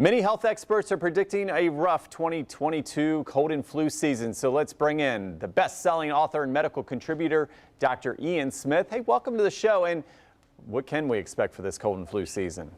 Many health experts are predicting a rough 2022 cold and flu season. So let's bring in the best-selling author and medical contributor, Dr. Ian Smith. Hey, welcome to the show. And what can we expect for this cold and flu season?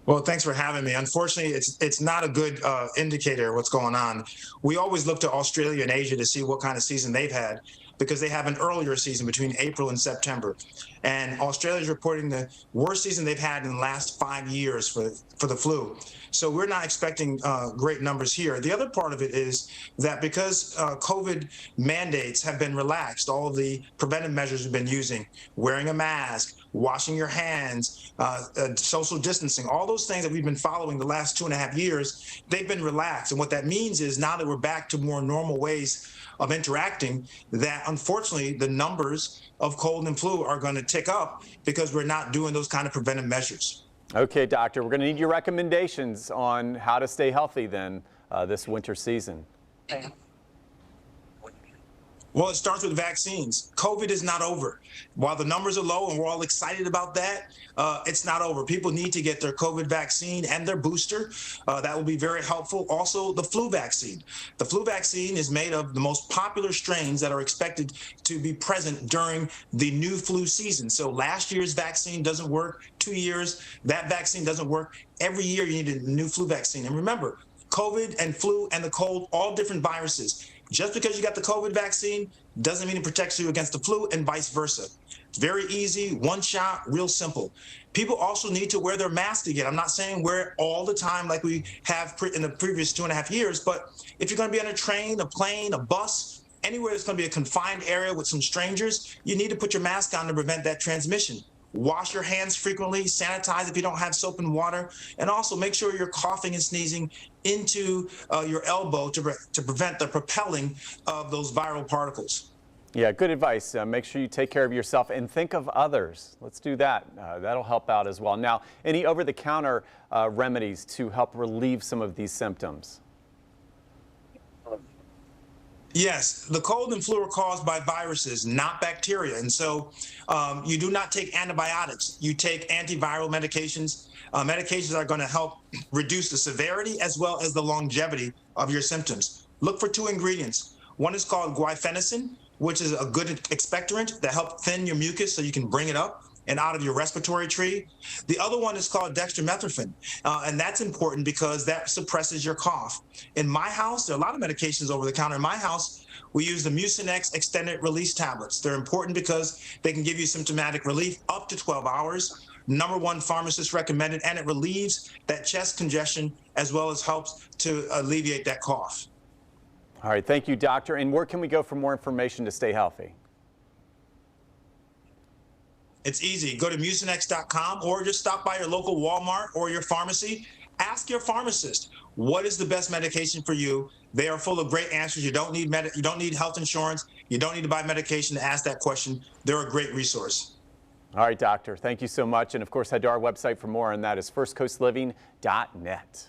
Well, thanks for having me. Unfortunately, it's not a good indicator of what's going on. We always look to Australia and Asia to see what kind of season they've had because they have an earlier season between April and September. And Australia is reporting the worst season they've had in the last 5 years for the flu. So we're not expecting great numbers here. The other part of it is that because COVID mandates have been relaxed, all of the preventive measures we've been using, wearing a mask, washing your hands, social distancing, all those things that we've been following the last 2.5 years, they've been relaxed. And what that means is now that we're back to more normal ways of interacting, that unfortunately the numbers of cold and flu are going to tick up because we're not doing those kind of preventive measures. Okay, doctor, we're going to need your recommendations on how to stay healthy then this winter season. Well, it starts with vaccines. COVID is not over. While the numbers are low and we're all excited about that, it's not over. People need to get their COVID vaccine and their booster. That will be very helpful. Also, the flu vaccine. The flu vaccine is made of the most popular strains that are expected to be present during the new flu season. So last year's vaccine doesn't work. 2 years, that vaccine doesn't work. Every year you need a new flu vaccine. And remember, COVID and flu and the cold, all different viruses. Just because you got the COVID vaccine doesn't mean it protects you against the flu and vice versa. It's very easy, one shot, real simple. People also need to wear their mask again. I'm not saying wear it all the time like we have in the previous 2.5 years, but if you're going to be on a train, a plane, a bus, anywhere that's going to be a confined area with some strangers, you need to put your mask on to prevent that transmission. Wash your hands frequently, sanitize if you don't have soap and water, and also make sure you're coughing and sneezing into your elbow to prevent the propelling of those viral particles. Yeah, good advice. Make sure you take care of yourself and think of others. Let's do that. That'll help out as well. Now, any over-the-counter remedies to help relieve some of these symptoms? Yes, the cold and flu are caused by viruses, not bacteria. And so you do not take antibiotics. You take antiviral medications. Medications are going to help reduce the severity as well as the longevity of your symptoms. Look for 2 ingredients. One is called guaifenesin, which is a good expectorant that helps thin your mucus so you can bring it up and out of your respiratory tree. The other one is called dextromethorphan, and that's important because that suppresses your cough. In my house, there are a lot of medications over the counter. In my house, we use the Mucinex extended release tablets. They're important because they can give you symptomatic relief up to 12 hours. #1 pharmacist recommended, and it relieves that chest congestion as well as helps to alleviate that cough. All right, thank you, doctor. And where can we go for more information to stay healthy? It's easy. Go to mucinex.com or just stop by your local Walmart or your pharmacy. Ask your pharmacist, what is the best medication for you? They are full of great answers. You don't need health insurance. You don't need to buy medication to ask that question. They're a great resource. All right, doctor. Thank you so much. And of course, head to our website for more on that is firstcoastliving.net.